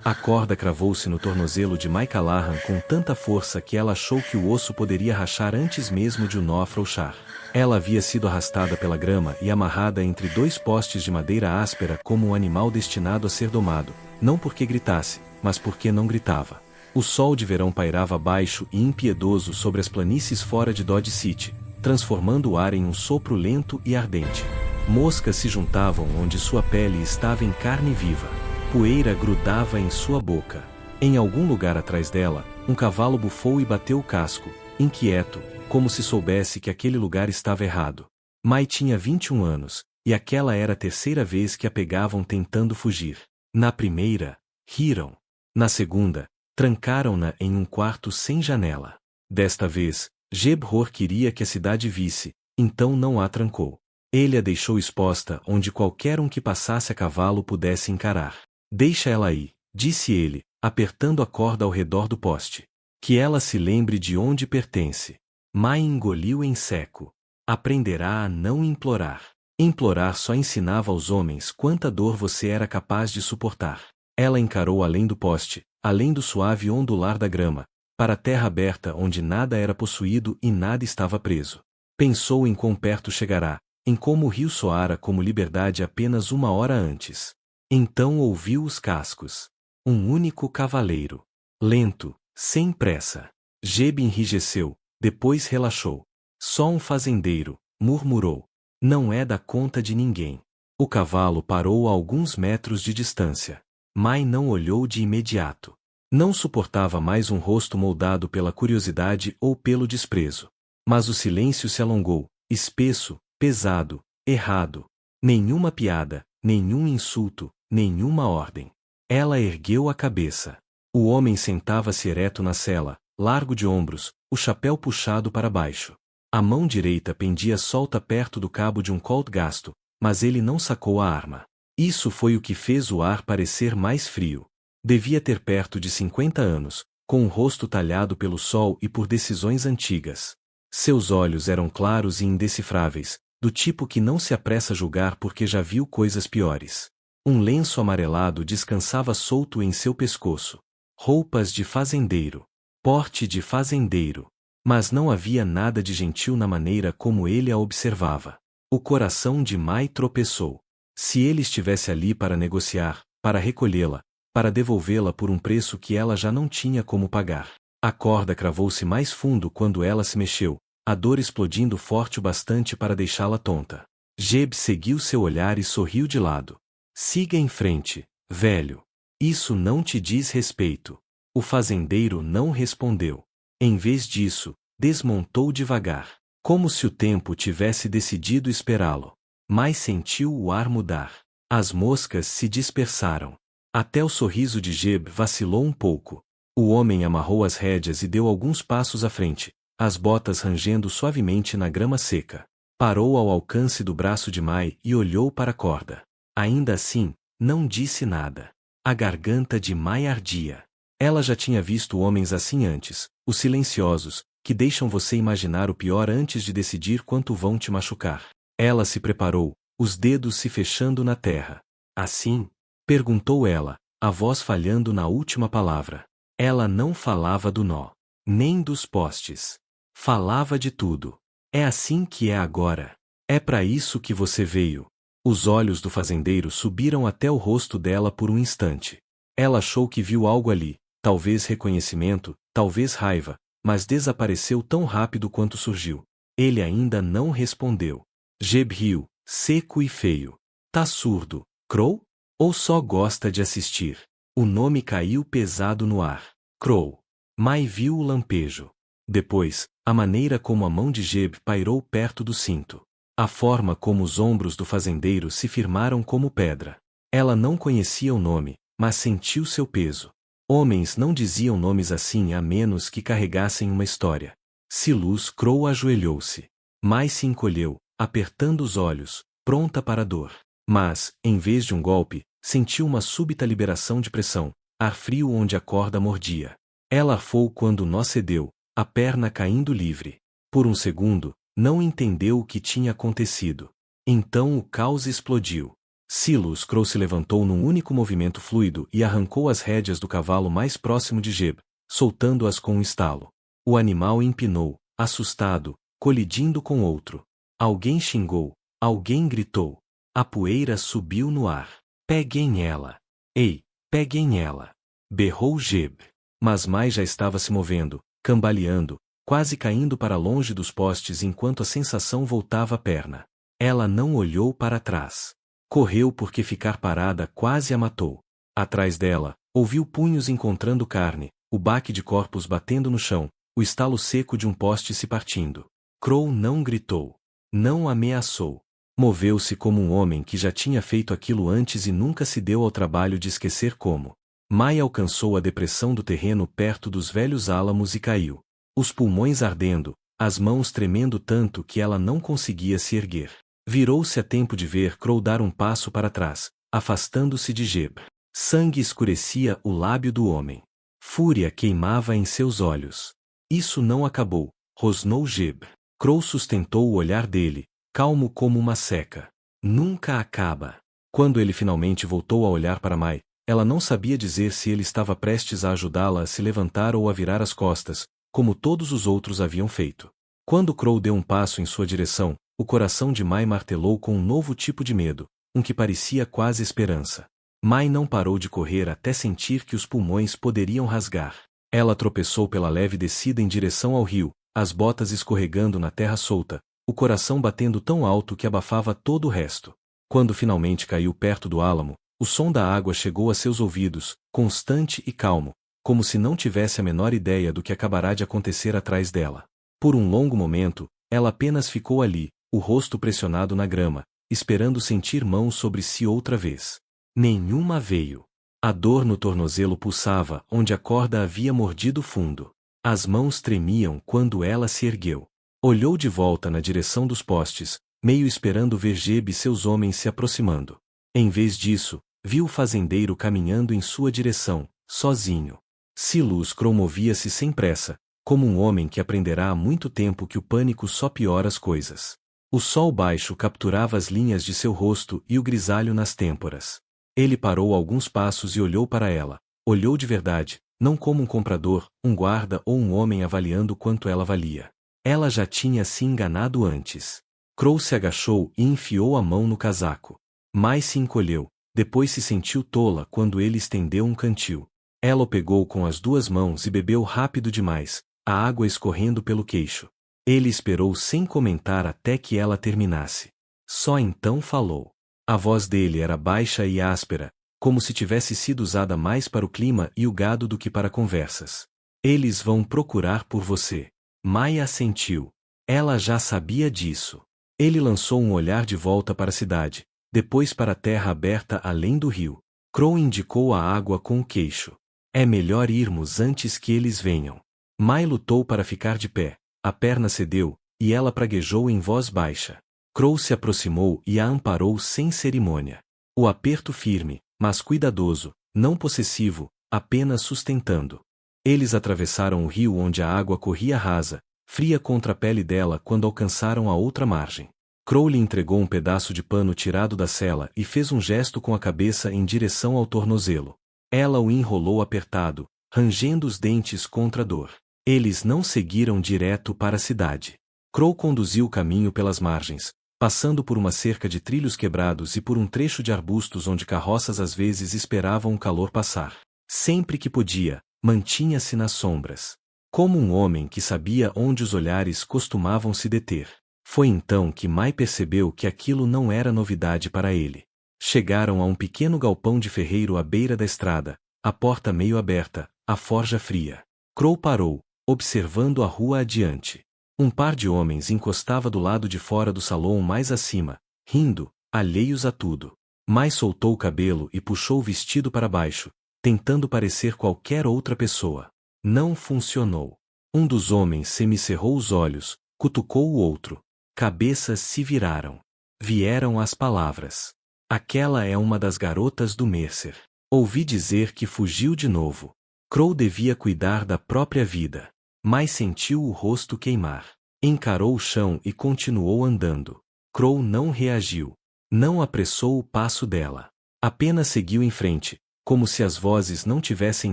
A corda cravou-se no tornozelo de Mai Callahan com tanta força que ela achou que o osso poderia rachar antes mesmo de o nó afrouxar. Ela havia sido arrastada pela grama e amarrada entre dois postes de madeira áspera como um animal destinado a ser domado, não porque gritasse, mas porque não gritava. O sol de verão pairava baixo e impiedoso sobre as planícies fora de Dodge City, transformando o ar em um sopro lento e ardente. Moscas se juntavam onde sua pele estava em carne viva. Poeira grudava em sua boca. Em algum lugar atrás dela, um cavalo bufou e bateu o casco, inquieto, como se soubesse que aquele lugar estava errado. Mai tinha 21 anos, e aquela era a terceira vez que a pegavam tentando fugir. Na primeira, riram. Na segunda, trancaram-na em um quarto sem janela. Desta vez, Jeb-Hor queria que a cidade visse, então não a trancou. Ele a deixou exposta onde qualquer um que passasse a cavalo pudesse encarar. Deixa ela aí, disse ele, apertando a corda ao redor do poste. Que ela se lembre de onde pertence. Mai engoliu em seco. Aprenderá a não implorar. Implorar só ensinava aos homens quanta dor você era capaz de suportar. Ela encarou além do poste, além do suave ondular da grama, para a terra aberta onde nada era possuído e nada estava preso. Pensou em quão perto chegará, em como o rio soara como liberdade apenas uma hora antes. Então ouviu os cascos. Um único cavaleiro. Lento, sem pressa. Jeb enrijeceu, depois relaxou. Só um fazendeiro, murmurou. Não é da conta de ninguém. O cavalo parou a alguns metros de distância. Mai não olhou de imediato. Não suportava mais um rosto moldado pela curiosidade ou pelo desprezo. Mas o silêncio se alongou, espesso, pesado, errado. Nenhuma piada, nenhum insulto, nenhuma ordem. Ela ergueu a cabeça. O homem sentava-se ereto na sela, largo de ombros, o chapéu puxado para baixo. A mão direita pendia solta perto do cabo de um Colt gasto, mas ele não sacou a arma. Isso foi o que fez o ar parecer mais frio. Devia ter perto de 50 anos, com o rosto talhado pelo sol e por decisões antigas. Seus olhos eram claros e indecifráveis, do tipo que não se apressa a julgar porque já viu coisas piores. Um lenço amarelado descansava solto em seu pescoço. Roupas de fazendeiro. Porte de fazendeiro. Mas não havia nada de gentil na maneira como ele a observava. O coração de Mai tropeçou. Se ele estivesse ali para negociar, para recolhê-la, para devolvê-la por um preço que ela já não tinha como pagar. A corda cravou-se mais fundo quando ela se mexeu, a dor explodindo forte o bastante para deixá-la tonta. Jeb seguiu seu olhar e sorriu de lado. Siga em frente, velho. Isso não te diz respeito. O fazendeiro não respondeu. Em vez disso, desmontou devagar, como se o tempo tivesse decidido esperá-lo. Mas sentiu o ar mudar. As moscas se dispersaram. Até o sorriso de Jeb vacilou um pouco. O homem amarrou as rédeas e deu alguns passos à frente, as botas rangendo suavemente na grama seca. Parou ao alcance do braço de Mai e olhou para a corda. Ainda assim, não disse nada. A garganta de Mai ardia. Ela já tinha visto homens assim antes, os silenciosos, que deixam você imaginar o pior antes de decidir quanto vão te machucar. Ela se preparou, os dedos se fechando na terra. Assim? Perguntou ela, a voz falhando na última palavra. Ela não falava do nó, nem dos postes. Falava de tudo. É assim que é agora. É para isso que você veio. Os olhos do fazendeiro subiram até o rosto dela por um instante. Ela achou que viu algo ali, talvez reconhecimento, talvez raiva, mas desapareceu tão rápido quanto surgiu. Ele ainda não respondeu. Jeb riu, seco e feio. Tá surdo, Crow? Ou só gosta de assistir? O nome caiu pesado no ar. Crow. Mai viu o lampejo. Depois, a maneira como a mão de Jeb pairou perto do cinto. A forma como os ombros do fazendeiro se firmaram como pedra. Ela não conhecia o nome, mas sentiu seu peso. Homens não diziam nomes assim a menos que carregassem uma história. Silus Crow ajoelhou-se. Mai se encolheu, apertando os olhos, pronta para a dor. Mas, em vez de um golpe, sentiu uma súbita liberação de pressão, ar frio onde a corda mordia. Ela arfou quando o nó cedeu, a perna caindo livre. Por um segundo, não entendeu o que tinha acontecido. Então o caos explodiu. Silas Crow se levantou num único movimento fluido e arrancou as rédeas do cavalo mais próximo de Jeb, soltando-as com um estalo. O animal empinou, assustado, colidindo com outro. Alguém xingou, alguém gritou. A poeira subiu no ar. Peguem ela! Ei, peguem ela! Berrou Jeb. Mas Mai já estava se movendo, cambaleando, quase caindo para longe dos postes enquanto a sensação voltava a perna. Ela não olhou para trás. Correu porque ficar parada quase a matou. Atrás dela, ouviu punhos encontrando carne, o baque de corpos batendo no chão, o estalo seco de um poste se partindo. Crow não gritou. Não ameaçou. Moveu-se como um homem que já tinha feito aquilo antes e nunca se deu ao trabalho de esquecer como. Mai alcançou a depressão do terreno perto dos velhos álamos e caiu. Os pulmões ardendo, as mãos tremendo tanto que ela não conseguia se erguer. Virou-se a tempo de ver Crow dar um passo para trás, afastando-se de Jeb. Sangue escurecia o lábio do homem. Fúria queimava em seus olhos. Isso não acabou, rosnou Jeb. Crow sustentou o olhar dele, calmo como uma seca. Nunca acaba. Quando ele finalmente voltou a olhar para Mai, ela não sabia dizer se ele estava prestes a ajudá-la a se levantar ou a virar as costas, como todos os outros haviam feito. Quando Crow deu um passo em sua direção, o coração de Mai martelou com um novo tipo de medo, um que parecia quase esperança. Mai não parou de correr até sentir que os pulmões poderiam rasgar. Ela tropeçou pela leve descida em direção ao rio, as botas escorregando na terra solta, o coração batendo tão alto que abafava todo o resto. Quando finalmente caiu perto do álamo, o som da água chegou a seus ouvidos, constante e calmo, como se não tivesse a menor ideia do que acabará de acontecer atrás dela. Por um longo momento, ela apenas ficou ali, o rosto pressionado na grama, esperando sentir mãos sobre si outra vez. Nenhuma veio. A dor no tornozelo pulsava onde a corda havia mordido fundo. As mãos tremiam quando ela se ergueu. Olhou de volta na direção dos postes, meio esperando ver Jeb e seus homens se aproximando. Em vez disso, viu o fazendeiro caminhando em sua direção, sozinho. Silas Crow movia-se sem pressa, como um homem que aprenderá há muito tempo que o pânico só piora as coisas. O sol baixo capturava as linhas de seu rosto e o grisalho nas têmporas. Ele parou alguns passos e olhou para ela. Olhou de verdade, não como um comprador, um guarda ou um homem avaliando quanto ela valia. Ela já tinha se enganado antes. Crow se agachou e enfiou a mão no casaco. Mai se encolheu, depois se sentiu tola quando ele estendeu um cantil. Ela o pegou com as duas mãos e bebeu rápido demais, a água escorrendo pelo queixo. Ele esperou sem comentar até que ela terminasse. Só então falou. A voz dele era baixa e áspera, como se tivesse sido usada mais para o clima e o gado do que para conversas. Eles vão procurar por você. Mai assentiu. Ela já sabia disso. Ele lançou um olhar de volta para a cidade, depois para a terra aberta além do rio. Crow indicou a água com o queixo. É melhor irmos antes que eles venham. Mai lutou para ficar de pé. A perna cedeu, e ela praguejou em voz baixa. Crow se aproximou e a amparou sem cerimônia. O aperto firme, mas cuidadoso, não possessivo, apenas sustentando. Eles atravessaram o rio onde a água corria rasa, fria contra a pele dela quando alcançaram a outra margem. Crow lhe entregou um pedaço de pano tirado da sela e fez um gesto com a cabeça em direção ao tornozelo. Ela o enrolou apertado, rangendo os dentes contra a dor. Eles não seguiram direto para a cidade. Crow conduziu o caminho pelas margens, passando por uma cerca de trilhos quebrados e por um trecho de arbustos onde carroças às vezes esperavam o calor passar. Sempre que podia, mantinha-se nas sombras. Como um homem que sabia onde os olhares costumavam se deter. Foi então que Mai percebeu que aquilo não era novidade para ele. Chegaram a um pequeno galpão de ferreiro à beira da estrada, a porta meio aberta, a forja fria. Crow parou, observando a rua adiante. Um par de homens encostava do lado de fora do salão mais acima, rindo, alheios a tudo. Mai soltou o cabelo e puxou o vestido para baixo, tentando parecer qualquer outra pessoa. Não funcionou. Um dos homens semicerrou os olhos, cutucou o outro. Cabeças se viraram. Vieram as palavras. Aquela é uma das garotas do Mercer. Ouvi dizer que fugiu de novo. Crow devia cuidar da própria vida. Mas sentiu o rosto queimar. Encarou o chão e continuou andando. Crow não reagiu. Não apressou o passo dela. Apenas seguiu em frente, como se as vozes não tivessem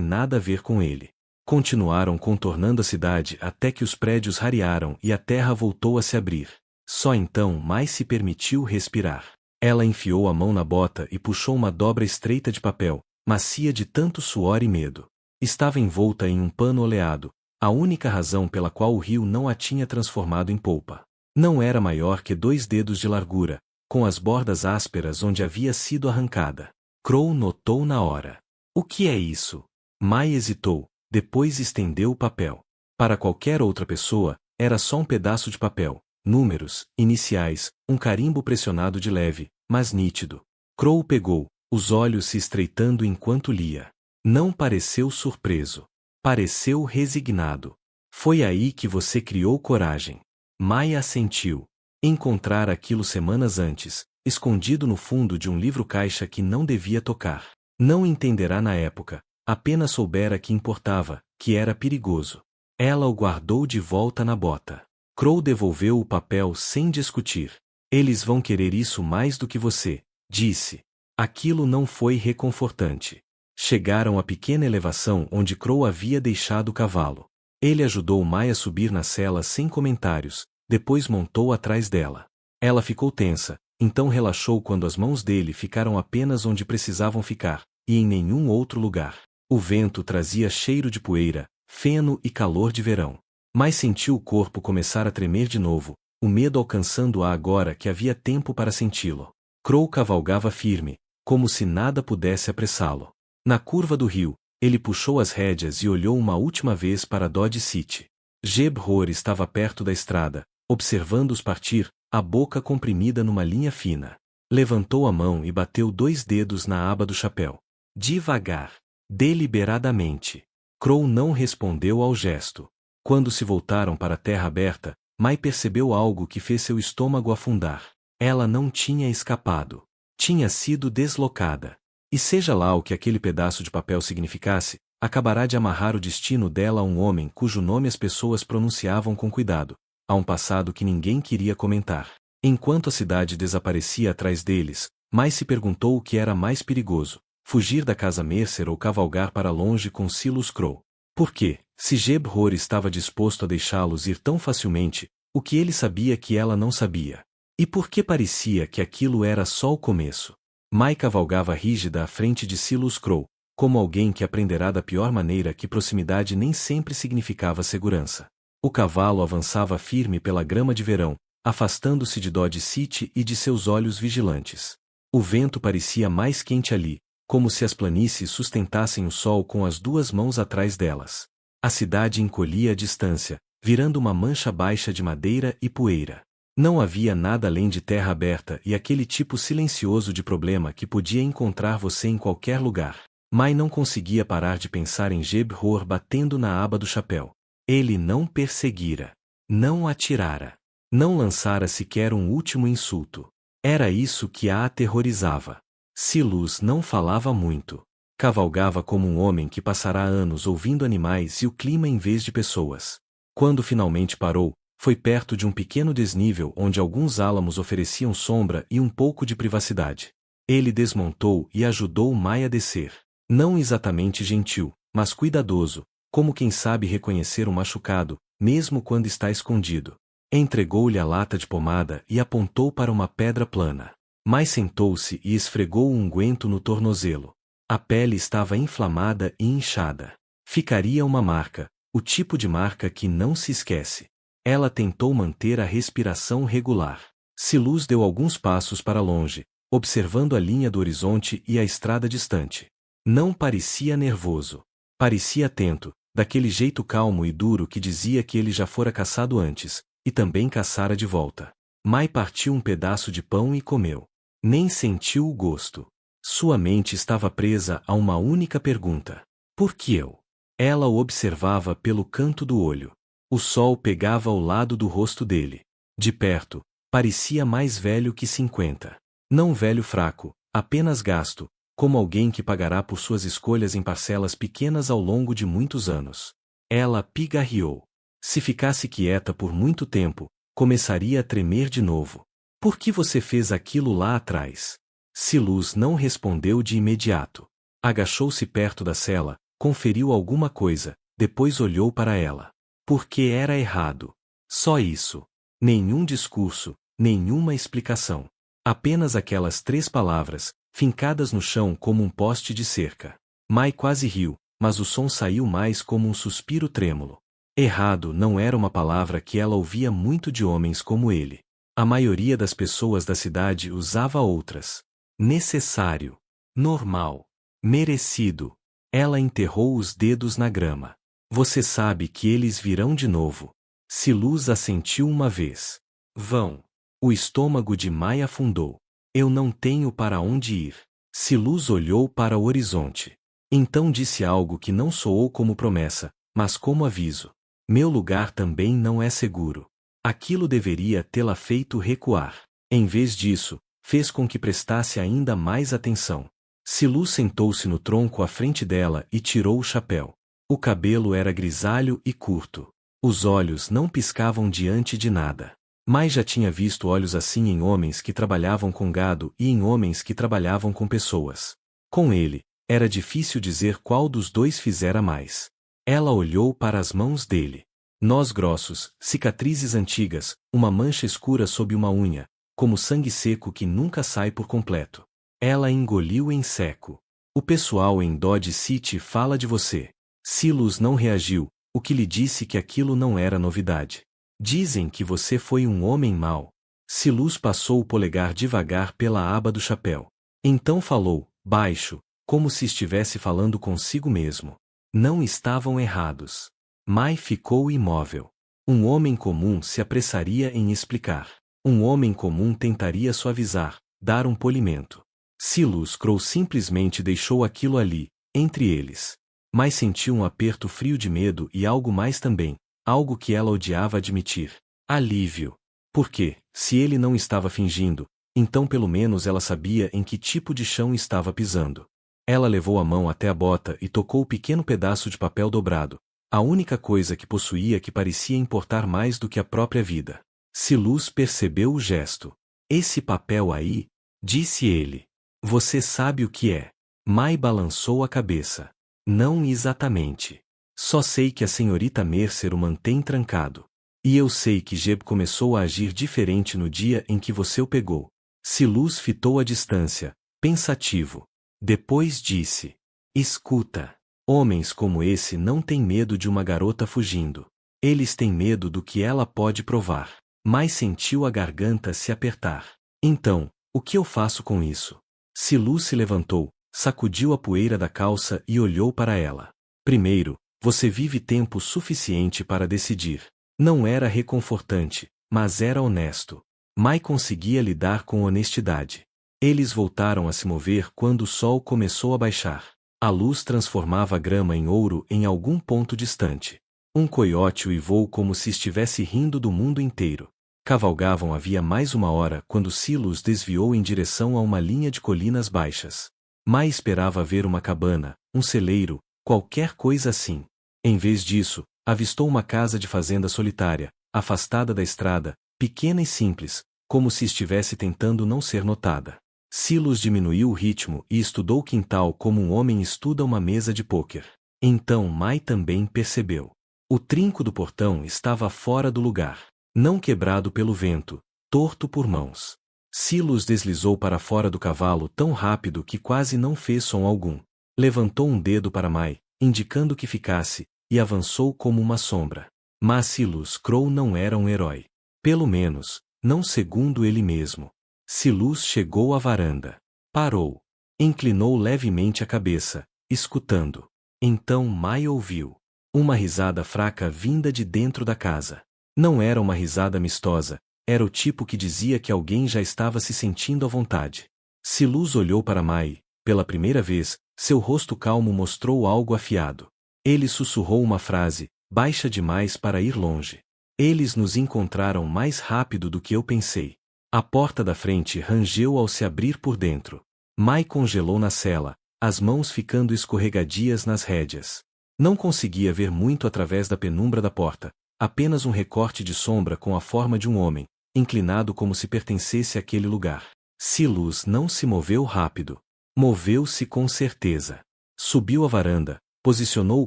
nada a ver com ele. Continuaram contornando a cidade até que os prédios rarearam e a terra voltou a se abrir. Só então Mai se permitiu respirar. Ela enfiou a mão na bota e puxou uma dobra estreita de papel, macia de tanto suor e medo. Estava envolta em um pano oleado, a única razão pela qual o rio não a tinha transformado em polpa. Não era maior que 2 dedos de largura, com as bordas ásperas onde havia sido arrancada. Crow notou na hora. O que é isso? Mai hesitou, depois estendeu o papel. Para qualquer outra pessoa, era só um pedaço de papel, números, iniciais, um carimbo pressionado de leve, mas nítido. Crow pegou, os olhos se estreitando enquanto lia. Não pareceu surpreso. Pareceu resignado. Foi aí que você criou coragem. Mai assentiu. Encontrar aquilo semanas antes, escondido no fundo de um livro-caixa que não devia tocar. Não entenderá na época, apenas soubera que importava, que era perigoso. Ela o guardou de volta na bota. Crow devolveu o papel sem discutir. Eles vão querer isso mais do que você, disse. Aquilo não foi reconfortante. Chegaram à pequena elevação onde Crow havia deixado o cavalo. Ele ajudou Mai a subir na sela sem comentários, depois montou atrás dela. Ela ficou tensa, então relaxou quando as mãos dele ficaram apenas onde precisavam ficar, e em nenhum outro lugar. O vento trazia cheiro de poeira, feno e calor de verão. Mai sentiu o corpo começar a tremer de novo, o medo alcançando-a agora que havia tempo para senti-lo. Crow cavalgava firme, como se nada pudesse apressá-lo. Na curva do rio, ele puxou as rédeas e olhou uma última vez para Dodge City. Jeb-Hor estava perto da estrada, observando-os partir, a boca comprimida numa linha fina. Levantou a mão e bateu 2 dedos na aba do chapéu. Devagar. Deliberadamente. Crow não respondeu ao gesto. Quando se voltaram para a terra aberta, Mai percebeu algo que fez seu estômago afundar. Ela não tinha escapado. Tinha sido deslocada. E seja lá o que aquele pedaço de papel significasse, acabará de amarrar o destino dela a um homem cujo nome as pessoas pronunciavam com cuidado, a um passado que ninguém queria comentar. Enquanto a cidade desaparecia atrás deles, Mai se perguntou o que era mais perigoso, fugir da casa Mercer ou cavalgar para longe com Silas Crow. Por quê? Se Jeb-Hor estava disposto a deixá-los ir tão facilmente, o que ele sabia que ela não sabia? E por que parecia que aquilo era só o começo? Mai cavalgava rígida à frente de Silas Crow, como alguém que aprenderá da pior maneira que proximidade nem sempre significava segurança. O cavalo avançava firme pela grama de verão, afastando-se de Dodge City e de seus olhos vigilantes. O vento parecia mais quente ali, como se as planícies sustentassem o sol com as 2 mãos atrás delas. A cidade encolhia à distância, virando uma mancha baixa de madeira e poeira. Não havia nada além de terra aberta e aquele tipo silencioso de problema que podia encontrar você em qualquer lugar. Mai não conseguia parar de pensar em Jeb-Hor batendo na aba do chapéu. Ele não perseguira. Não atirara. Não lançara sequer um último insulto. Era isso que a aterrorizava. Silas não falava muito. Cavalgava como um homem que passará anos ouvindo animais e o clima em vez de pessoas. Quando finalmente parou, foi perto de um pequeno desnível onde alguns álamos ofereciam sombra e um pouco de privacidade. Ele desmontou e ajudou Mai a descer. Não exatamente gentil, mas cuidadoso, como quem sabe reconhecer um machucado, mesmo quando está escondido. Entregou-lhe a lata de pomada e apontou para uma pedra plana. Mai sentou-se e esfregou o unguento no tornozelo. A pele estava inflamada e inchada. Ficaria uma marca, o tipo de marca que não se esquece. Ela tentou manter a respiração regular. Silas deu alguns passos para longe, observando a linha do horizonte e a estrada distante. Não parecia nervoso. Parecia atento, daquele jeito calmo e duro que dizia que ele já fora caçado antes, e também caçara de volta. Mai partiu um pedaço de pão e comeu. Nem sentiu o gosto. Sua mente estava presa a uma única pergunta. Por que eu? Ela o observava pelo canto do olho. O sol pegava ao lado do rosto dele. De perto, parecia mais velho que 50. Não velho fraco, apenas gasto, como alguém que pagará por suas escolhas em parcelas pequenas ao longo de muitos anos. Ela pigarreou. Se ficasse quieta por muito tempo, começaria a tremer de novo. Por que você fez aquilo lá atrás? Silus não respondeu de imediato. Agachou-se perto da cela, conferiu alguma coisa, depois olhou para ela. Porque era errado. Só isso. Nenhum discurso, nenhuma explicação. Apenas aquelas 3 palavras, fincadas no chão como um poste de cerca. Mai quase riu, mas o som saiu mais como um suspiro trêmulo. Errado não era uma palavra que ela ouvia muito de homens como ele. A maioria das pessoas da cidade usava outras. Necessário. Normal. Merecido. Ela enterrou os dedos na grama. Você sabe que eles virão de novo. Silus assentiu uma vez. Vão. O estômago de Mai afundou. Eu não tenho para onde ir. Silus olhou para o horizonte. Então disse algo que não soou como promessa, mas como aviso. Meu lugar também não é seguro. Aquilo deveria tê-la feito recuar. Em vez disso, fez com que prestasse ainda mais atenção. Silus sentou-se no tronco à frente dela e tirou o chapéu. O cabelo era grisalho e curto. Os olhos não piscavam diante de nada. Mai já tinha visto olhos assim em homens que trabalhavam com gado e em homens que trabalhavam com pessoas. Com ele, era difícil dizer qual dos dois fizera mais. Ela olhou para as mãos dele. Nós grossos, cicatrizes antigas, uma mancha escura sob uma unha, como sangue seco que nunca sai por completo. Ela engoliu em seco. O pessoal em Dodge City fala de você. Silus não reagiu, o que lhe disse que aquilo não era novidade. Dizem que você foi um homem mau. Silus passou o polegar devagar pela aba do chapéu. Então falou, baixo, como se estivesse falando consigo mesmo. Não estavam errados. Mai ficou imóvel. Um homem comum se apressaria em explicar. Um homem comum tentaria suavizar, dar um polimento. Silus Crow simplesmente deixou aquilo ali, entre eles. Mas sentiu um aperto frio de medo e algo mais também, algo que ela odiava admitir. Alívio. Porque, se ele não estava fingindo, então pelo menos ela sabia em que tipo de chão estava pisando. Ela levou a mão até a bota e tocou o pequeno pedaço de papel dobrado, a única coisa que possuía que parecia importar mais do que a própria vida. Silus percebeu o gesto. Esse papel aí, disse ele. Você sabe o que é? Mai balançou a cabeça. Não exatamente. Só sei que a senhorita Mercer o mantém trancado. E eu sei que Jeb começou a agir diferente no dia em que você o pegou. Silus fitou a distância, pensativo. Depois disse. Escuta. Homens como esse não têm medo de uma garota fugindo. Eles têm medo do que ela pode provar. Mai sentiu a garganta se apertar. Então, o que eu faço com isso? Silus se levantou, sacudiu a poeira da calça e olhou para ela. Primeiro, você vive tempo suficiente para decidir. Não era reconfortante, mas era honesto. Mai conseguia lidar com honestidade. Eles voltaram a se mover quando o sol começou a baixar. A luz transformava a grama em ouro em algum ponto distante. Um coiote uivou como se estivesse rindo do mundo inteiro. Cavalgavam havia mais uma hora quando Silus desviou em direção a uma linha de colinas baixas. Mai esperava ver uma cabana, um celeiro, qualquer coisa assim. Em vez disso, avistou uma casa de fazenda solitária, afastada da estrada, pequena e simples, como se estivesse tentando não ser notada. Silus diminuiu o ritmo e estudou o quintal como um homem estuda uma mesa de pôquer. Então Mai também percebeu. O trinco do portão estava fora do lugar. Não quebrado pelo vento, torto por mãos. Silus deslizou para fora do cavalo tão rápido que quase não fez som algum. Levantou um dedo para Mai, indicando que ficasse, e avançou como uma sombra. Mas Silus Crow não era um herói. Pelo menos, não segundo ele mesmo. Silus chegou à varanda. Parou. Inclinou levemente a cabeça, escutando. Então Mai ouviu. Uma risada fraca vinda de dentro da casa. Não era uma risada amistosa, era o tipo que dizia que alguém já estava se sentindo à vontade. Silus olhou para Mai, pela primeira vez, seu rosto calmo mostrou algo afiado. Ele sussurrou uma frase, baixa demais para ir longe. Eles nos encontraram mais rápido do que eu pensei. A porta da frente rangeu ao se abrir por dentro. Mai congelou na cela, as mãos ficando escorregadias nas rédeas. Não conseguia ver muito através da penumbra da porta. Apenas um recorte de sombra com a forma de um homem, inclinado como se pertencesse àquele lugar. Silas não se moveu rápido. Moveu-se com certeza. Subiu a varanda, posicionou o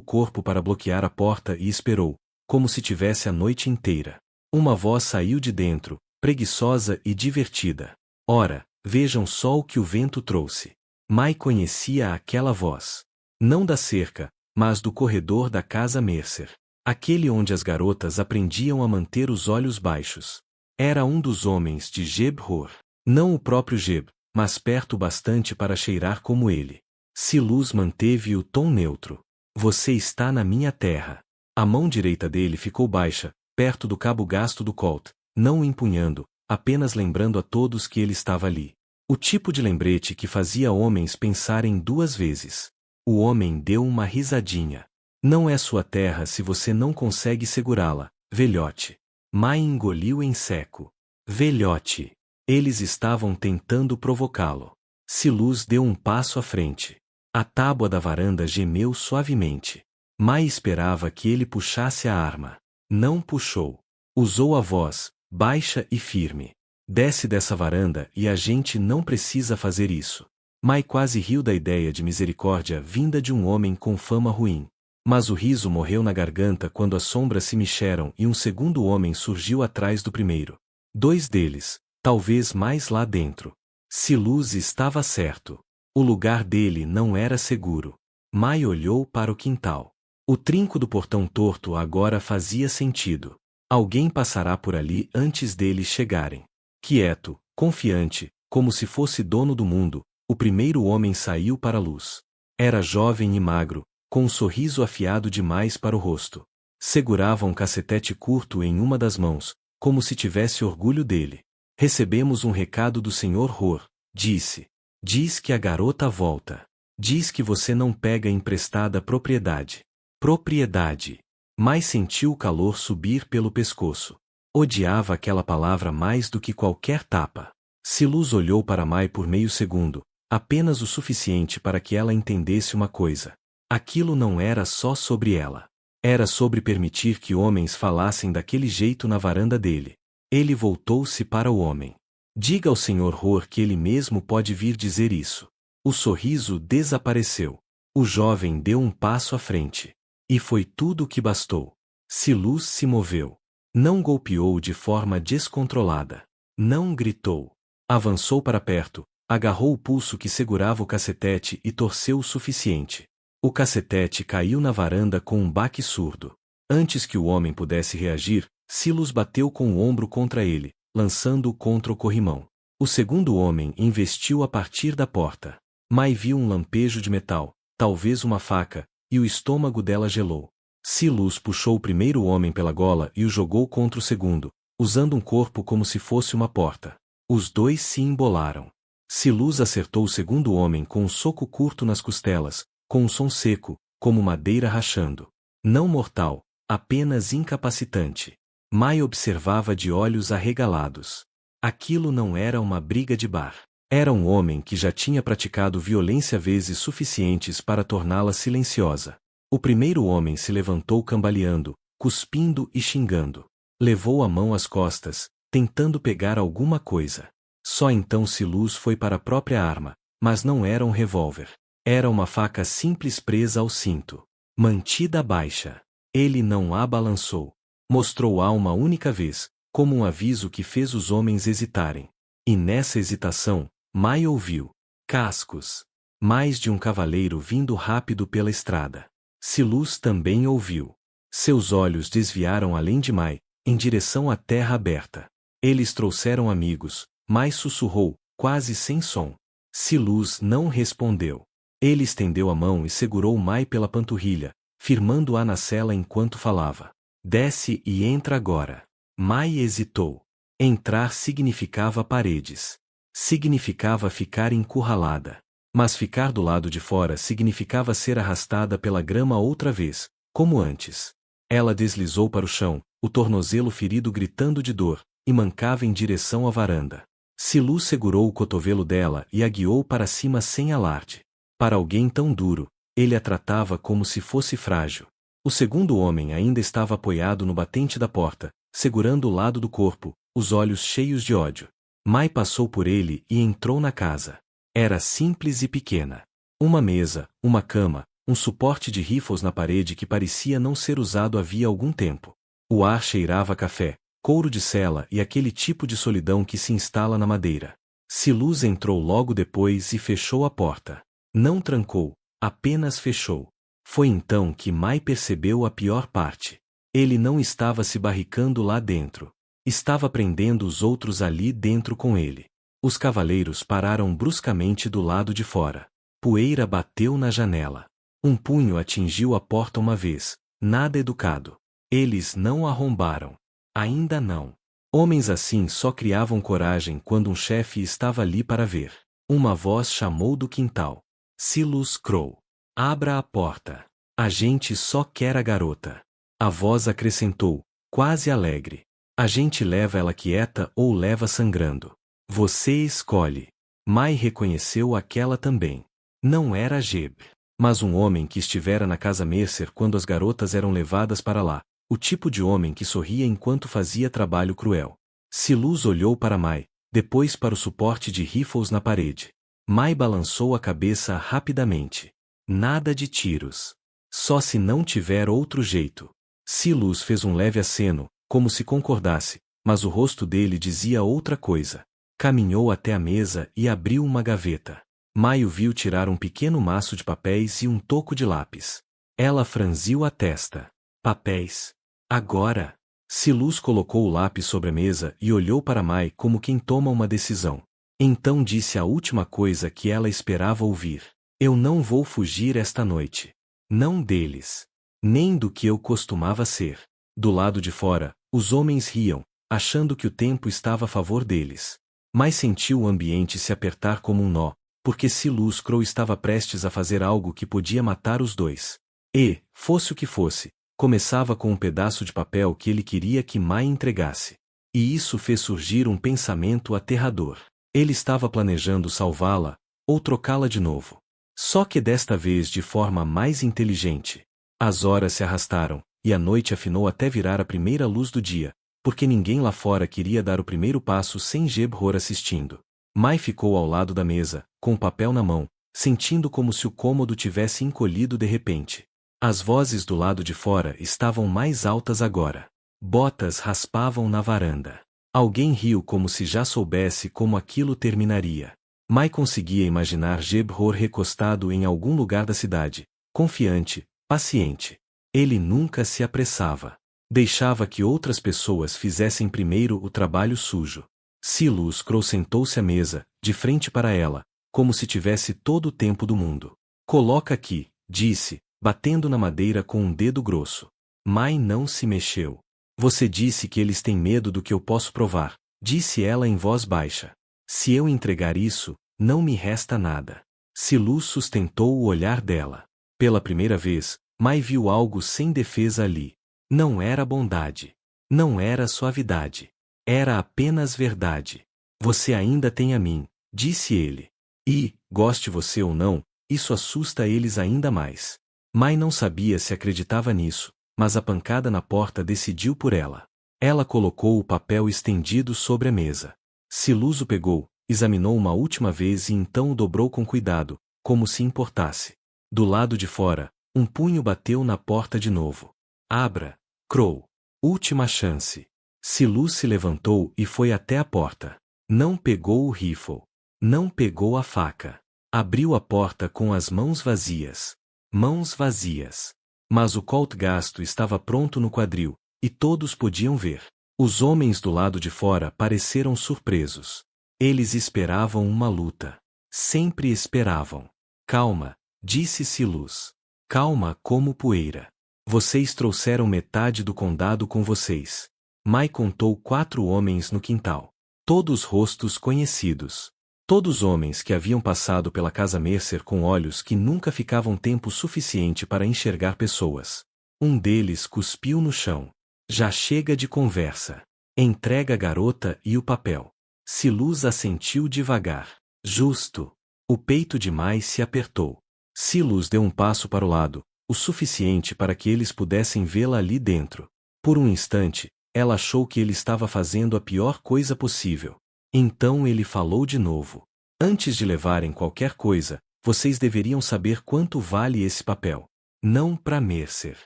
corpo para bloquear a porta e esperou, como se tivesse a noite inteira. Uma voz saiu de dentro, preguiçosa e divertida. Ora, vejam só o que o vento trouxe. Mai conhecia aquela voz. Não da cerca, mas do corredor da casa Mercer. Aquele onde as garotas aprendiam a manter os olhos baixos. Era um dos homens de Jeb-Hor. Não o próprio Jeb, mas perto bastante para cheirar como ele. Silas manteve o tom neutro. Você está na minha terra. A mão direita dele ficou baixa, perto do cabo gasto do Colt, não o empunhando, apenas lembrando a todos que ele estava ali. O tipo de lembrete que fazia homens pensarem duas vezes. O homem deu uma risadinha. Não é sua terra se você não consegue segurá-la, velhote. Mai engoliu em seco. Velhote. Eles estavam tentando provocá-lo. Silas deu um passo à frente. A tábua da varanda gemeu suavemente. Mai esperava que ele puxasse a arma. Não puxou. Usou a voz, baixa e firme. Desce dessa varanda e a gente não precisa fazer isso. Mai quase riu da ideia de misericórdia vinda de um homem com fama ruim. Mas o riso morreu na garganta quando as sombras se mexeram e um segundo homem surgiu atrás do primeiro. Dois deles, talvez mais lá dentro. Silas estava certo. O lugar dele não era seguro. Mai olhou para o quintal. O trinco do portão torto agora fazia sentido. Alguém passará por ali antes deles chegarem. Quieto, confiante, como se fosse dono do mundo, o primeiro homem saiu para a luz. Era jovem e magro, com um sorriso afiado demais para o rosto. Segurava um cacetete curto em uma das mãos, como se tivesse orgulho dele. Recebemos um recado do Sr. Hor, disse. Diz que a garota volta. Diz que você não pega emprestada propriedade. Propriedade. Mai sentiu o calor subir pelo pescoço. Odiava aquela palavra mais do que qualquer tapa. Silas olhou para Mai por meio segundo, apenas o suficiente para que ela entendesse uma coisa. Aquilo não era só sobre ela. Era sobre permitir que homens falassem daquele jeito na varanda dele. Ele voltou-se para o homem. Diga ao Sr. Hor que ele mesmo pode vir dizer isso. O sorriso desapareceu. O jovem deu um passo à frente. E foi tudo o que bastou. Silas se moveu. Não golpeou de forma descontrolada. Não gritou. Avançou para perto, agarrou o pulso que segurava o cacetete e torceu o suficiente. O cacetete caiu na varanda com um baque surdo. Antes que o homem pudesse reagir, Silas bateu com o ombro contra ele, lançando-o contra o corrimão. O segundo homem investiu a partir da porta. Mai viu um lampejo de metal, talvez uma faca, e o estômago dela gelou. Silas puxou o primeiro homem pela gola e o jogou contra o segundo, usando um corpo como se fosse uma porta. Os dois se embolaram. Silas acertou o segundo homem com um soco curto nas costelas, com um som seco, como madeira rachando. Não mortal, apenas incapacitante. Mai observava de olhos arregalados. Aquilo não era uma briga de bar. Era um homem que já tinha praticado violência vezes suficientes para torná-la silenciosa. O primeiro homem se levantou cambaleando, cuspindo e xingando. Levou a mão às costas, tentando pegar alguma coisa. Só então Silas foi para a própria arma, mas não era um revólver. Era uma faca simples presa ao cinto. Mantida baixa. Ele não a balançou. Mostrou-a uma única vez, como um aviso que fez os homens hesitarem. E nessa hesitação, Mai ouviu. Cascos. Mais de um cavaleiro vindo rápido pela estrada. Silas também ouviu. Seus olhos desviaram além de Mai, em direção à terra aberta. Eles trouxeram amigos, Mai sussurrou, quase sem som. Silas não respondeu. Ele estendeu a mão e segurou Mai pela panturrilha, firmando-a na cela enquanto falava. Desce e entra agora. Mai hesitou. Entrar significava paredes. Significava ficar encurralada. Mas ficar do lado de fora significava ser arrastada pela grama outra vez, como antes. Ela deslizou para o chão, o tornozelo ferido gritando de dor, e mancava em direção à varanda. Silas segurou o cotovelo dela e a guiou para cima sem alarde. Para alguém tão duro, ele a tratava como se fosse frágil. O segundo homem ainda estava apoiado no batente da porta, segurando o lado do corpo, os olhos cheios de ódio. Mai passou por ele e entrou na casa. Era simples e pequena. Uma mesa, uma cama, um suporte de rifles na parede que parecia não ser usado havia algum tempo. O ar cheirava a café, couro de sela e aquele tipo de solidão que se instala na madeira. Silas entrou logo depois e fechou a porta. Não trancou, apenas fechou. Foi então que Mai percebeu a pior parte. Ele não estava se barricando lá dentro. Estava prendendo os outros ali dentro com ele. Os cavaleiros pararam bruscamente do lado de fora. Poeira bateu na janela. Um punho atingiu a porta uma vez. Nada educado. Eles não arrombaram. Ainda não. Homens assim só criavam coragem quando um chefe estava ali para ver. Uma voz chamou do quintal. Silas Crow. Abra a porta. A gente só quer a garota. A voz acrescentou, quase alegre. A gente leva ela quieta ou leva sangrando. Você escolhe. Mai reconheceu aquela também. Não era Jeb, mas um homem que estivera na casa Mercer quando as garotas eram levadas para lá. O tipo de homem que sorria enquanto fazia trabalho cruel. Silas olhou para Mai, depois para o suporte de rifles na parede. Mai balançou a cabeça rapidamente. Nada de tiros. Só se não tiver outro jeito. Silas fez um leve aceno, como se concordasse, mas o rosto dele dizia outra coisa. Caminhou até a mesa e abriu uma gaveta. Mai o viu tirar um pequeno maço de papéis e um toco de lápis. Ela franziu a testa. Papéis. Agora. Silas colocou o lápis sobre a mesa e olhou para Mai como quem toma uma decisão. Então disse a última coisa que ela esperava ouvir. Eu não vou fugir esta noite. Não deles. Nem do que eu costumava ser. Do lado de fora, os homens riam, achando que o tempo estava a favor deles. Mas sentiu o ambiente se apertar como um nó, porque Silas Crow estava prestes a fazer algo que podia matar os dois. E, fosse o que fosse, começava com um pedaço de papel que ele queria que Mai entregasse. E isso fez surgir um pensamento aterrador. Ele estava planejando salvá-la, ou trocá-la de novo. Só que desta vez de forma mais inteligente. As horas se arrastaram, e a noite afinou até virar a primeira luz do dia, porque ninguém lá fora queria dar o primeiro passo sem Jeb-Hor assistindo. Mai ficou ao lado da mesa, com o papel na mão, sentindo como se o cômodo tivesse encolhido de repente. As vozes do lado de fora estavam mais altas agora. Botas raspavam na varanda. Alguém riu como se já soubesse como aquilo terminaria. Mai conseguia imaginar Jeb-Hor recostado em algum lugar da cidade, confiante, paciente. Ele nunca se apressava. Deixava que outras pessoas fizessem primeiro o trabalho sujo. Silas Crow sentou-se à mesa, de frente para ela, como se tivesse todo o tempo do mundo. Coloca aqui, disse, batendo na madeira com um dedo grosso. Mai não se mexeu. Você disse que eles têm medo do que eu posso provar, disse ela em voz baixa. Se eu entregar isso, não me resta nada. Silas sustentou o olhar dela. Pela primeira vez, Mai viu algo sem defesa ali. Não era bondade. Não era suavidade. Era apenas verdade. Você ainda tem a mim, disse ele. E, goste você ou não, isso assusta eles ainda mais. Mai não sabia se acreditava nisso, mas a pancada na porta decidiu por ela. Ela colocou o papel estendido sobre a mesa. Silas o pegou, examinou uma última vez e então o dobrou com cuidado, como se importasse. Do lado de fora, um punho bateu na porta de novo. Abra, Crow. Última chance. Silas se levantou e foi até a porta. Não pegou o rifle. Não pegou a faca. Abriu a porta com as mãos vazias. Mãos vazias. Mas o Colt gasto estava pronto no quadril, e todos podiam ver. Os homens do lado de fora pareceram surpresos. Eles esperavam uma luta. Sempre esperavam. Calma, disse Silas. Calma como poeira. Vocês trouxeram metade do condado com vocês. Mai contou 4 homens no quintal. Todos rostos conhecidos. Todos homens que haviam passado pela casa Mercer com olhos que nunca ficavam tempo suficiente para enxergar pessoas. Um deles cuspiu no chão. Já chega de conversa. Entrega a garota e o papel. Silas assentiu devagar. Justo. O peito de Mai se apertou. Silas deu um passo para o lado, o suficiente para que eles pudessem vê-la ali dentro. Por um instante, Ela achou que ele estava fazendo a pior coisa possível. Então ele falou de novo. Antes de levarem qualquer coisa, vocês deveriam saber quanto vale esse papel. Não para Mercer.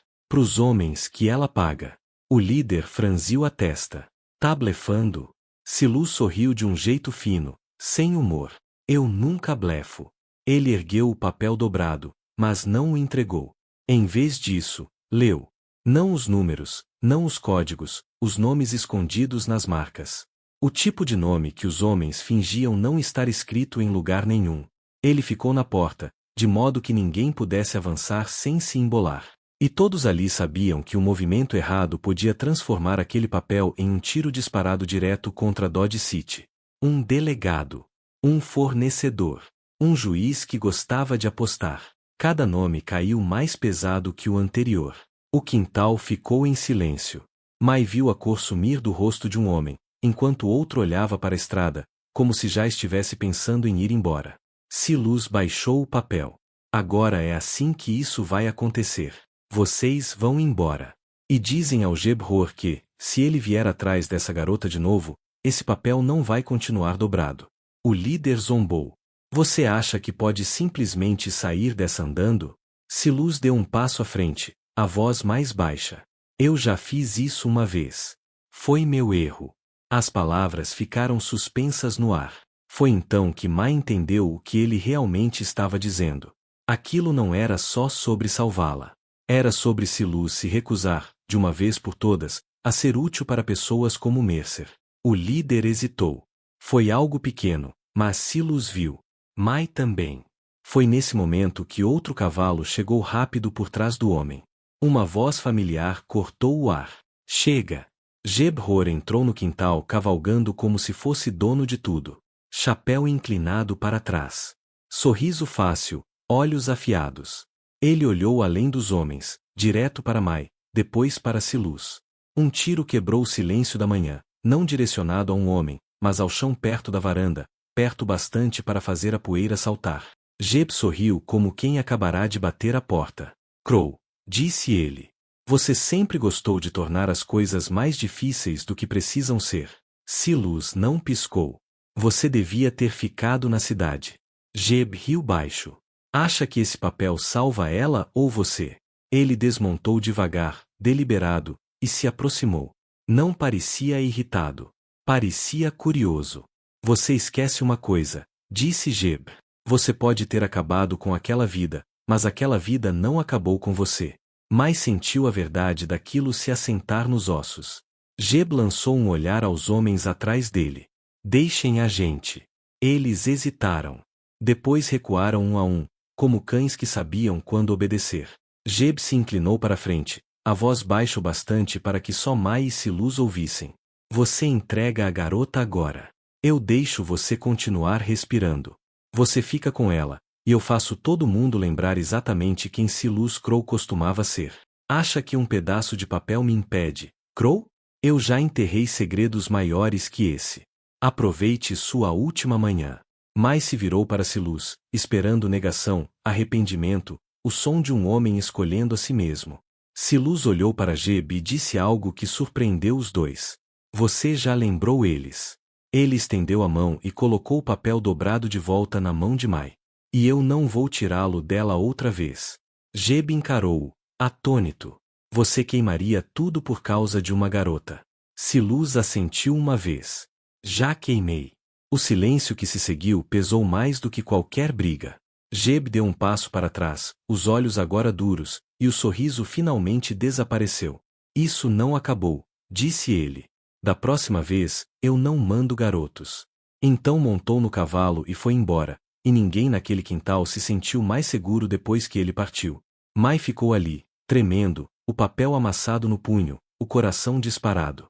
Pros homens que ela paga. O líder franziu a testa. Tá blefando? Silu sorriu de um jeito fino, sem humor. Eu nunca blefo. Ele ergueu o papel dobrado, mas não o entregou. Em vez disso, leu. Não os números, não os códigos, os nomes escondidos nas marcas. O tipo de nome que os homens fingiam não estar escrito em lugar nenhum. Ele ficou na porta, de modo que ninguém pudesse avançar sem se embolar. E todos ali sabiam que o movimento errado podia transformar aquele papel em um tiro disparado direto contra Dodge City. Um delegado. Um fornecedor. Um juiz que gostava de apostar. Cada nome caiu mais pesado que o anterior. O quintal ficou em silêncio. Mai viu a cor sumir do rosto de um homem, enquanto outro olhava para a estrada, como se já estivesse pensando em ir embora. Silus baixou o papel. Agora é assim que isso vai acontecer. Vocês vão embora. E dizem ao Jeb-Hor que, se ele vier atrás dessa garota de novo, esse papel não vai continuar dobrado. O líder zombou. Você acha que pode simplesmente sair dessa andando? Silus deu um passo à frente, a voz mais baixa. Eu já fiz isso uma vez. Foi meu erro. As palavras ficaram suspensas no ar. Foi então que Mai entendeu o que ele realmente estava dizendo. Aquilo não era só sobre salvá-la. Era sobre Silus se recusar, de uma vez por todas, a ser útil para pessoas como Mercer. O líder hesitou. Foi algo pequeno, mas Silus viu. Mai também. Foi nesse momento que outro cavalo chegou rápido por trás do homem. Uma voz familiar cortou o ar. Chega! Jeb-Hor entrou no quintal cavalgando como se fosse dono de tudo. Chapéu inclinado para trás. Sorriso fácil, olhos afiados. Ele olhou além dos homens, direto para Mai, depois para Silus. Um tiro quebrou o silêncio da manhã, não direcionado a um homem, mas ao chão perto da varanda, perto bastante para fazer a poeira saltar. Jeb sorriu como quem acabará de bater a porta. Crow, disse ele. Você sempre gostou de tornar as coisas mais difíceis do que precisam ser. Silus não piscou. Você devia ter ficado na cidade. Jeb riu baixo. Acha que esse papel salva ela ou você? Ele desmontou devagar, deliberado, e se aproximou. Não parecia irritado. Parecia curioso. Você esquece uma coisa, disse Jeb. Você pode ter acabado com aquela vida, mas aquela vida não acabou com você. Mai sentiu a verdade daquilo se assentar nos ossos. Jeb lançou um olhar aos homens atrás dele. Deixem a gente. Eles hesitaram. Depois recuaram um a um, como cães que sabiam quando obedecer. Jeb se inclinou para a frente, a voz baixa o bastante para que só Mai e Silus ouvissem. Você entrega a garota agora. Eu deixo você continuar respirando. Você fica com ela, e eu faço todo mundo lembrar exatamente quem Silus Crow costumava ser. Acha que um pedaço de papel me impede, Crow? Eu já enterrei segredos maiores que esse. Aproveite sua última manhã. Mai se virou para Silus, esperando negação, arrependimento, o som de um homem escolhendo a si mesmo. Silus olhou para Jeb e disse algo que surpreendeu os dois. Você já lembrou eles. Ele estendeu a mão e colocou o papel dobrado de volta na mão de Mai. E eu não vou tirá-lo dela outra vez. Jeb encarou-o, atônito. Você queimaria tudo por causa de uma garota. Silus assentiu uma vez. Já queimei. O silêncio que se seguiu pesou mais do que qualquer briga. Jeb deu um passo para trás, os olhos agora duros, e o sorriso finalmente desapareceu. Isso não acabou, disse ele. Da próxima vez, eu não mando garotos. Então montou no cavalo e foi embora, e ninguém naquele quintal se sentiu mais seguro depois que ele partiu. Mai ficou ali, tremendo, o papel amassado no punho, o coração disparado.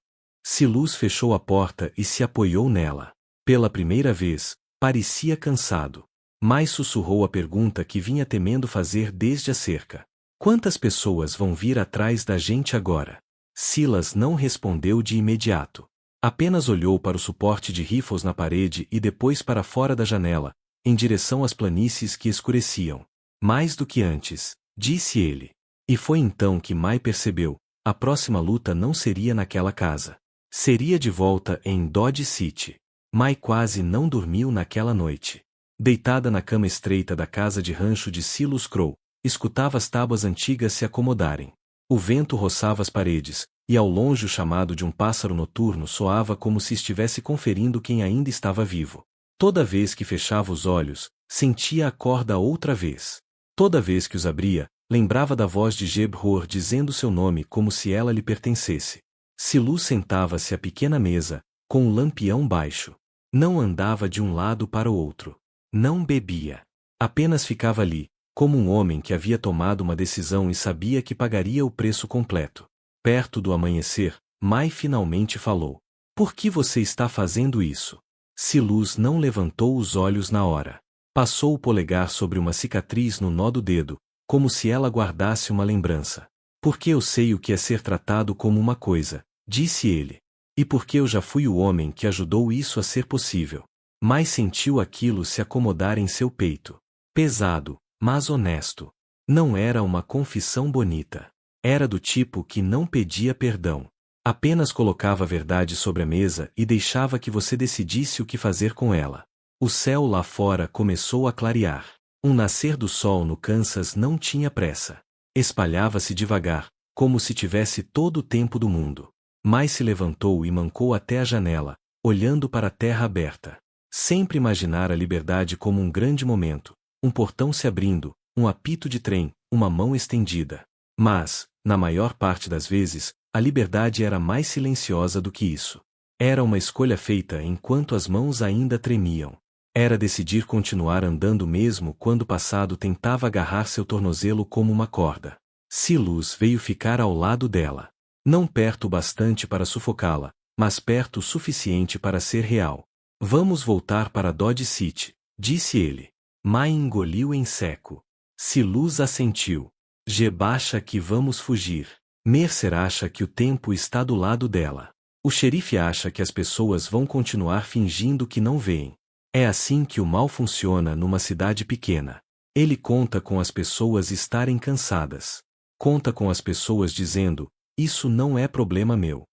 Silus fechou a porta e se apoiou nela. Pela primeira vez, parecia cansado. Mai sussurrou a pergunta que vinha temendo fazer desde a cerca. Quantas pessoas vão vir atrás da gente agora? Silas não respondeu de imediato. Apenas olhou para o suporte de rifles na parede e depois para fora da janela, em direção às planícies que escureciam. Mais do que antes, disse ele. E foi então que Mai percebeu, A próxima luta não seria naquela casa. Seria de volta em Dodge City. Mai quase não dormiu naquela noite. Deitada na cama estreita da casa de rancho de Silas Crow, escutava as tábuas antigas se acomodarem. O vento roçava as paredes, e ao longe o chamado de um pássaro noturno soava como se estivesse conferindo quem ainda estava vivo. Toda vez que fechava os olhos, sentia a corda outra vez. Toda vez que os abria, lembrava da voz de Jeb Hor dizendo seu nome como se ela lhe pertencesse. Silas sentava-se à pequena mesa, com o lampião baixo. Não andava de um lado para o outro. Não bebia. Apenas ficava ali, como um homem que havia tomado uma decisão e sabia que pagaria o preço completo. Perto do amanhecer, Mai finalmente falou. Por que você está fazendo isso? Silas não levantou os olhos na hora. Passou o polegar sobre uma cicatriz no nó do dedo, como se ela guardasse uma lembrança. Porque eu sei o que é ser tratado como uma coisa, disse ele. E porque eu já fui o homem que ajudou isso a ser possível. Mai sentiu aquilo se acomodar em seu peito. Pesado, mas honesto. Não era uma confissão bonita. Era do tipo que não pedia perdão. Apenas colocava a verdade sobre a mesa e deixava que você decidisse o que fazer com ela. O céu lá fora começou a clarear. Um nascer do sol no Kansas não tinha pressa. Espalhava-se devagar, como se tivesse todo o tempo do mundo. Mai se levantou e mancou até a janela, olhando para a terra aberta. Sempre imaginara a liberdade como um grande momento, um portão se abrindo, um apito de trem, uma mão estendida. Mas, na maior parte das vezes, a liberdade era mais silenciosa do que isso. Era uma escolha feita enquanto as mãos ainda tremiam. Era decidir continuar andando mesmo quando o passado tentava agarrar seu tornozelo como uma corda. Silas veio ficar ao lado dela. Não perto o bastante para sufocá-la, mas perto o suficiente para ser real. Vamos voltar para Dodge City, disse ele. Mai engoliu em seco. Silas assentiu. Jeb acha que vamos fugir. Mercer acha que o tempo está do lado dela. O xerife acha que as pessoas vão continuar fingindo que não veem. É assim que o mal funciona numa cidade pequena. Ele conta com as pessoas estarem cansadas. Conta com as pessoas dizendo, isso não é problema meu.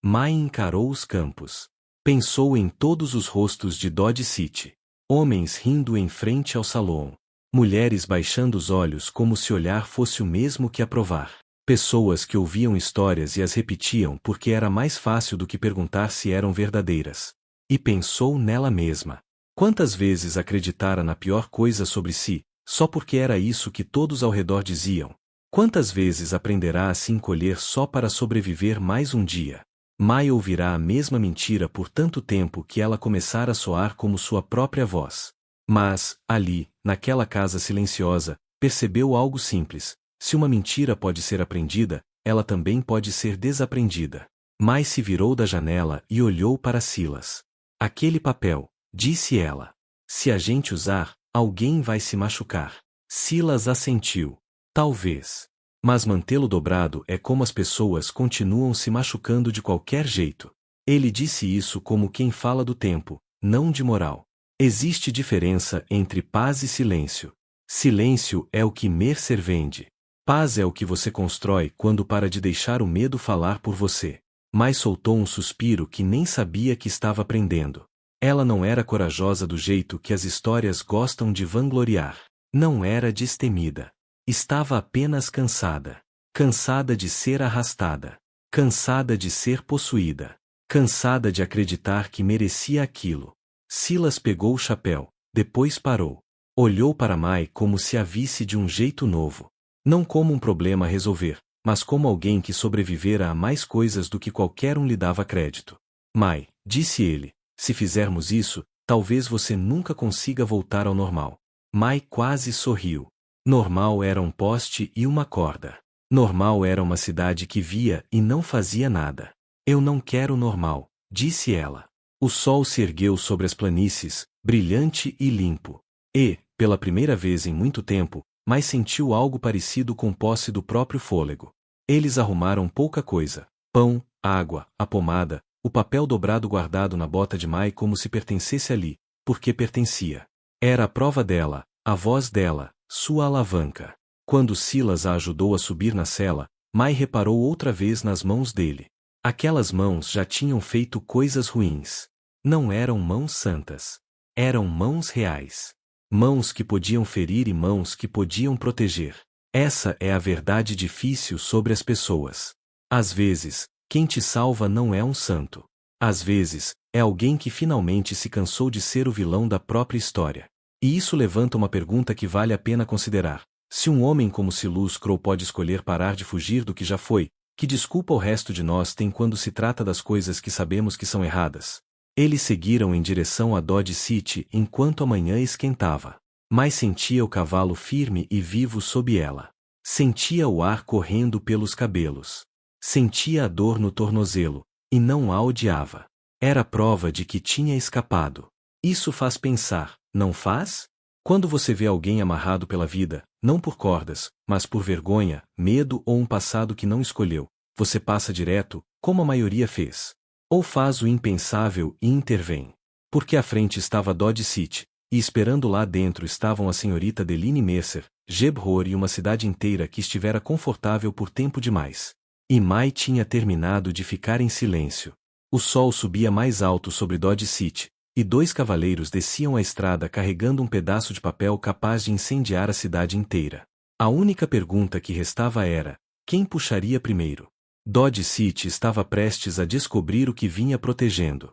Mai encarou os campos. Pensou em todos os rostos de Dodge City. Homens rindo em frente ao salão. Mulheres baixando os olhos como se olhar fosse o mesmo que aprovar. Pessoas que ouviam histórias e as repetiam porque era mais fácil do que perguntar se eram verdadeiras. E pensou nela mesma. Quantas vezes acreditara na pior coisa sobre si, só porque era isso que todos ao redor diziam? Quantas vezes aprenderá a se encolher só para sobreviver mais um dia? Mai ouvirá a mesma mentira por tanto tempo que ela começara a soar como sua própria voz. Mas, ali, naquela casa silenciosa, percebeu algo simples. Se uma mentira pode ser aprendida, ela também pode ser desaprendida. Mai se virou da janela e olhou para Silas. Aquele papel, disse ela. Se a gente usar, alguém vai se machucar. Silas assentiu. Talvez. Mas mantê-lo dobrado é como as pessoas continuam se machucando de qualquer jeito. Ele disse isso como quem fala do tempo, não de moral. Existe diferença entre paz e silêncio. Silêncio é o que Mercer vende. Paz é o que você constrói quando para de deixar o medo falar por você. Mas soltou um suspiro que nem sabia que estava aprendendo. Ela não era corajosa do jeito que as histórias gostam de vangloriar. Não era destemida. Estava apenas cansada. Cansada de ser arrastada. Cansada de ser possuída. Cansada de acreditar que merecia aquilo. Silas pegou o chapéu, depois parou. Olhou para Mai como se a visse de um jeito novo. Não como um problema a resolver, mas como alguém que sobrevivera a mais coisas do que qualquer um lhe dava crédito. Mai, disse ele, se fizermos isso, talvez você nunca consiga voltar ao normal. Mai quase sorriu. Normal era um poste e uma corda. Normal era uma cidade que via e não fazia nada. Eu não quero normal, disse ela. O sol se ergueu sobre as planícies, brilhante e limpo. E, pela primeira vez em muito tempo, Mai sentiu algo parecido com posse do próprio fôlego. Eles arrumaram pouca coisa. Pão, água, a pomada, o papel dobrado guardado na bota de Mai como se pertencesse ali, porque pertencia. Era a prova dela, a voz dela, sua alavanca. Quando Silas a ajudou a subir na cela, Mai reparou outra vez nas mãos dele. Aquelas mãos já tinham feito coisas ruins. Não eram mãos santas. Eram mãos reais. Mãos que podiam ferir e mãos que podiam proteger. Essa é a verdade difícil sobre as pessoas. Às vezes, quem te salva não é um santo. Às vezes, é alguém que finalmente se cansou de ser o vilão da própria história. E isso levanta uma pergunta que vale a pena considerar. Se um homem como Silas Crow pode escolher parar de fugir do que já foi, que desculpa o resto de nós tem quando se trata das coisas que sabemos que são erradas? Eles seguiram em direção a Dodge City enquanto a manhã esquentava. Mas sentia o cavalo firme e vivo sob ela. Sentia o ar correndo pelos cabelos. Sentia a dor no tornozelo, e não a odiava. Era prova de que tinha escapado. Isso faz pensar, não faz? Quando você vê alguém amarrado pela vida, não por cordas, mas por vergonha, medo ou um passado que não escolheu, você passa direto, como a maioria fez. Ou faz o impensável e intervém. Porque à frente estava Dodge City, e esperando lá dentro estavam a senhorita Deline Mercer, Jeb Hor e uma cidade inteira que estivera confortável por tempo demais. E Mai tinha terminado de ficar em silêncio. O sol subia mais alto sobre Dodge City, e dois cavaleiros desciam a estrada carregando um pedaço de papel capaz de incendiar a cidade inteira. A única pergunta que restava era: quem puxaria primeiro? Dodge City estava prestes a descobrir o que vinha protegendo.